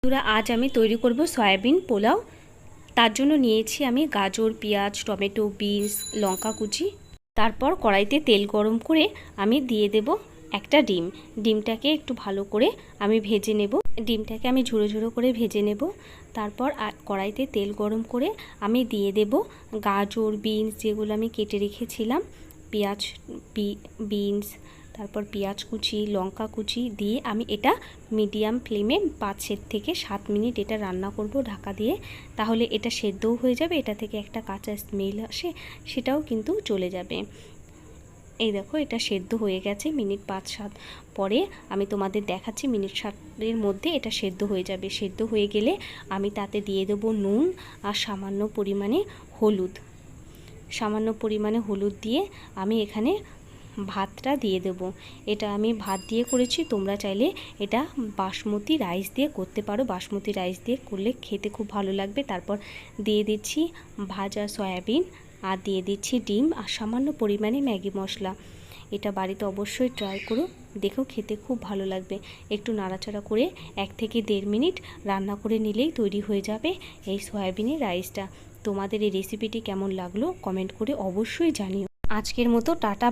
বন্ধুরা, আজ আমি তৈরি করব সয়াবিন পোলাও। তার জন্য নিয়েছি আমি গাজর, পেঁয়াজ, টমেটো, বিনস, লঙ্কা কুচি। তারপর কড়াইতে তেল গরম করে আমি দিয়ে দেব একটা ডিম। ডিমটাকে একটু ভালো করে আমি ভেজে নেব। ডিমটাকে আমি ঝুড়ো ঝুড়ো করে ভেজে নেব। তারপর কড়াইতে তেল গরম করে আমি দিয়ে দেব গাজর, বিনস যেগুলো আমি কেটে রেখেছিলাম, পেঁয়াজ, বিনস, তারপর পেঁয়াজ কুচি, লঙ্কা কুচি দিয়ে আমি এটা মিডিয়াম ফ্লেমে 5 থেকে 7 মিনিট এটা রান্না করব ঢাকা দিয়ে। তাহলে এটা সেদ্ধও হয়ে যাবে, এটা থেকে একটা কাঁচা স্মেল আসে সেটাও কিন্তু চলে যাবে। এই দেখো, এটা সেদ্ধ হয়ে গেছে। মিনিট 5-7 পরে আমি তোমাদের দেখাচ্ছি। মিনিট 7-এর মধ্যে এটা সেদ্ধ হয়ে যাবে। সেদ্ধ হয়ে গেলে আমি তাতে দিয়ে দেবো নুন আর সামান্য পরিমাণে হলুদ দিয়ে আমি এখানে ভাতটা দিয়ে দেব। এটা আমি ভাত দিয়ে করেছি, তোমরা চাইলে এটা বাসমতি রাইস দিয়ে করতে পারো। বাসমতি রাইস দিয়ে করলে খেতে খুব ভালো লাগবে। তারপর দিয়ে দিচ্ছি ভাজা সয়াবিন, আর দিয়ে দিচ্ছি ডিম আর সামান্য পরিমাণে ম্যাগি মশলা। এটা বাড়িতে অবশ্যই ট্রাই করো, দেখো খেতে খুব ভালো লাগবে। একটু নাড়াচাড়া করে 1 থেকে 1.5 মিনিট রান্না করে নিলেই তৈরি হয়ে যাবে এই সয়াবিনের রাইসটা। তোমাদের এই রেসিপিটি কেমন লাগলো কমেন্ট করে অবশ্যই জানিও। আজকের মতো টাটা।